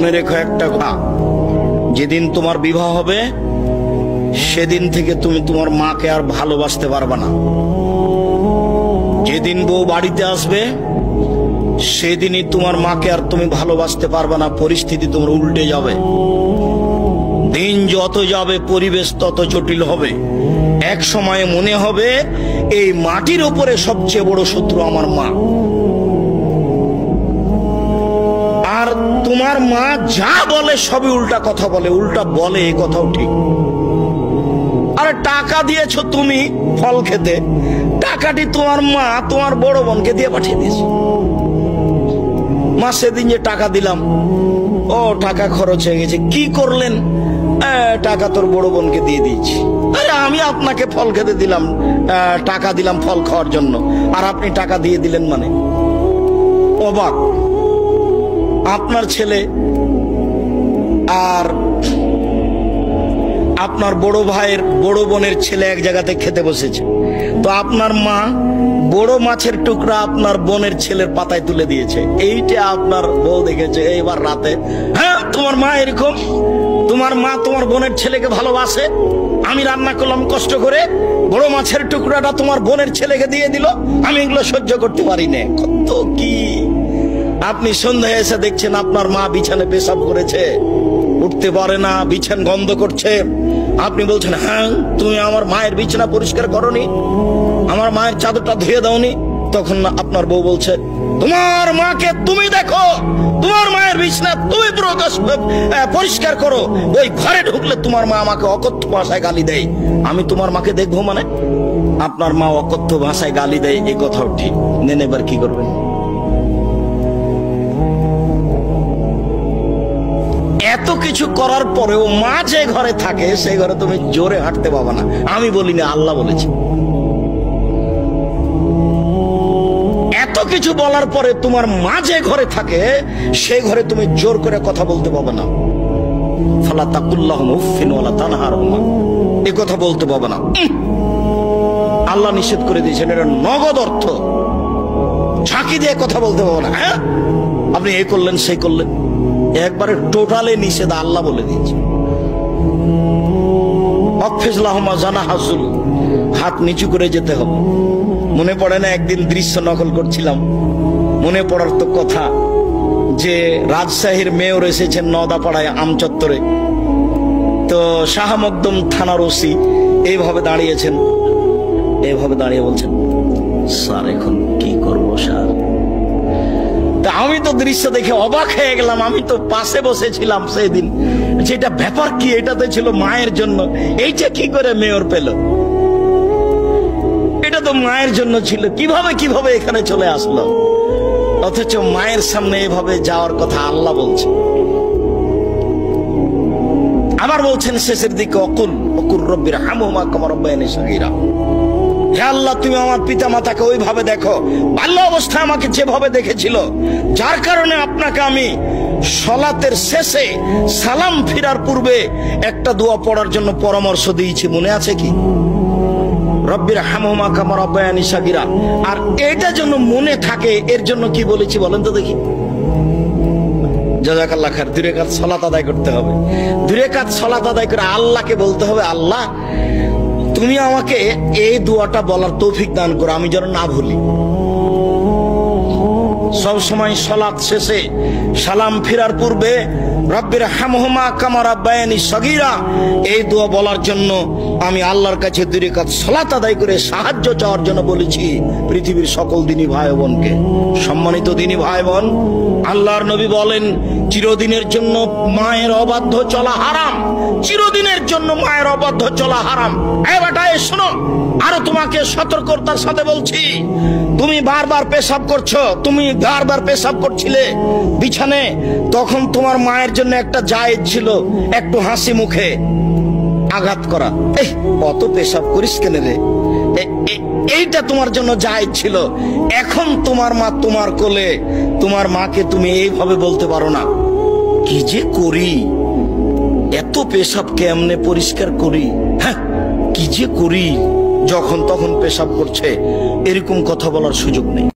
মনে রেখো একটা কথা, যেদিন তোমার বিবাহ হবে সেদিন থেকে তুমি তোমার মাকে আর ভালোবাসতে পারবে না। যেদিন বউ বাড়িতে আসবে সেদিনই তোমার মাকে আর তুমি ভালোবাসতে পারবে না। পরিস্থিতি তোমার উল্টে যাবে। দিন যত যাবে পরিবেশ তত জটিল হবে। এক সময়ে মনে হবে এই মাটির উপরে সবচেয়ে বড় শত্রু আমার মা। আর তোমার মা যা বলে সবই উল্টা কথা বলে, উল্টা বলে, এই কথাও ঠিক। আরে টাকা দিয়েছো তুমি ফল খেতে, টাকাটি তোমার মা তোমার বড় বোনকে দিয়ে পাঠিয়ে দিয়েছে। মা সেদিন যে টাকা দিলাম, ও টাকা খরচ হয়ে গেছে, কি করলেন? টাকা তোর বড় বোনকে দিয়ে দিয়েছি। আরে আমি আপনাকে ফল খেতে দিলাম, টাকা দিলাম ফল খাওয়ার জন্য, আর আপনি টাকা দিয়ে দিলেন মানে? অবাক। আপনার ছেলে আর আপনার বড় ভাইয়ের বড় বোনের ছেলে এক জায়গাতে খেতে বসেছে, তো আপনার মা বড় মাছের টুকরা আপনার বোনের ছেলের পাতায় তুলে দিয়েছে। এইটা আপনার বউ দেখেছে এইবার রাতে। হ্যাঁ, তোমার মা এরকম, তোমার মা তোমার বোনের ছেলেকে ভালোবাসে। আমি রান্না করলাম কষ্ট করে, বড় মাছের টুকরাটা তোমার বোনের ছেলেকে দিয়ে দিল, আমি এগুলো সহ্য করতে পারি না। কত কি! আপনি সন্ধ্যায় এসে দেখছেন আপনার মা বিছানে পেশাব করেছে, উঠতে পারে না, বিছান গন্ধ করছে। আপনি বলছেন, হ্যাঁ তুমি আমার মায়ের বিছানা পরিষ্কার করনি, আমার মায়ের চাদরটা ধুয়ে দাওনি। তখন আপনার বউ বলছে, তোমার মাকে তুমি দেখো, তোমার মায়ের বিছানা তুমি পরিষ্কার করো। ওই ঘরে ঢুকলে তোমার মা আমাকে অকথ্য ভাষায় গালি দেয়, আমি তোমার মাকে দেখবো মানে? আপনার মা অকথ্য ভাষায় গালি দেয়, এই কথাও ঠিক। নেন, এবার কি করবেন? এত কিছু করার পরেও মা যে ঘরে থাকে সেই ঘরে তুমি জোরে হাঁটতে পাবে না। আমি বলিনি, আল্লাহ বলেছে। এত কিছু বলার পরে তোমার মা যে ঘরে থাকে সেই ঘরে তুমি জোর করে কথা বলতে পাবে না। ফালা তাকুল্লাহুমা উফফিন ওয়ালা তানহারহুমা, এই কথা বলতে পাবে না। আল্লাহ নিষেধ করে দিয়েছেন, এটা নগদ অর্থ। ঝাঁকি দিয়ে কথা বলতে পাবে না। হ্যাঁ, আপনি এই করলেন সেই করলেন, একবারে টোটালে নিষেধ, আল্লাহ বলে দিয়েছে। হাত নিচু করে যেতে হবে। মনে পড়ে না একদিন দৃশ্য নকল করছিলাম, মনে পড়ার তো কথা যে রাজশাহীর মেয়র এসেছেন নওদাপাড়ায় আমচত্বরে, তো শাহ মকদুম থানার ওসি এইভাবে দাঁড়িয়েছেন, এইভাবে দাঁড়িয়ে বলছেন, স্যার এখন কি করবো স্যার? আমি তো দৃশ্য দেখে অবাক হয়ে গেলাম। আমি তো পাশে বসেছিলাম সেদিন, যেটা ব্যাপার কি, এটাতে ছিল মায়ের জন্য, এইটা কি করে মেয়র পেল? এটা তো মায়ের জন্য ছিল, কিভাবে এখানে চলে আসলো? অথচ মায়ের সামনে এভাবে যাওয়ার কথা আল্লাহ বলছে। আবার বলছেন শেষের দিকে, অকুল রব্বির হামহুমা কামা রাব্বায়ানি সগীরা। হে আল্লাহ, তুমি আমার পিতা মাতাকে ওইভাবে দেখো বাল্য অবস্থায় আমাকে যেভাবে দেখেছিল, যার কারণে আপনাকে আমি সলাতের শেষে সালাম ফিরার পূর্বে একটা দোয়া পড়ার জন্য পরামর্শ দিয়েছি, মনে আছে কি? রব্বির হামহুমা কামা রাব্বায়ানি সগীরা। আর এটা যেন মনে থাকে, এর জন্য কি বলেছি বলেন তো দেখি? জাযাকাল্লাহ খায়ের। 2 রাকাত সালাত আদায় করতে হবে। 2 রাকাত সালাত আদায় করে আল্লাহকে বলতে হবে, আল্লাহ তুমি আমাকে এই দোয়াটা বলার তৌফিক দান করো, আমি যেন না ভুলি। সব সময় সালাত শেষে সালাম ফিরার পূর্বে রব্বির হামহুমা কামা রাব্বায়ানি সগীরা এই দোয়া বলার জন্য আমি আল্লাহর কাছে 2 রাকাত সালাত আদায় করে সাহায্য চাওয়ার জন্য বলেছি পৃথিবীর সকল দিনী ভাই বোনকে। সম্মানিত দিনী ভাই বোন, আল্লাহর নবী বলেন, চিরদিনের জন্য মায়ের অবাধ্য চলা হারাম, চিরদিনের জন্য মায়ের অবাধ্য চলা হারাম। এই বেটা, শোনো, আরো তোমাকে সতর্কতার সাথে বলছি, তুমি বারবার পেশাব করছো, তুমি বারবার পেশাব করছিলে বিছানে, তখন তোমার মায়ের জন্য একটা জায়েজ ছিল একটু হাসি মুখে আঘাত করা। এই অত পেশাব করিস কেন রে? এইটা তোমার জন্য জায়েজ ছিল। এখন তোমার মা তোমার কোলে, তোমার মাকে তুমি এইভাবে বলতে পারো না, কি যে করি, এত পেশাব কেমনে পরিষ্কার করি, হ্যাঁ কি যে করি, যখন তখন পেশাব করছে, এরকম কথা বলার সুযোগ নেই।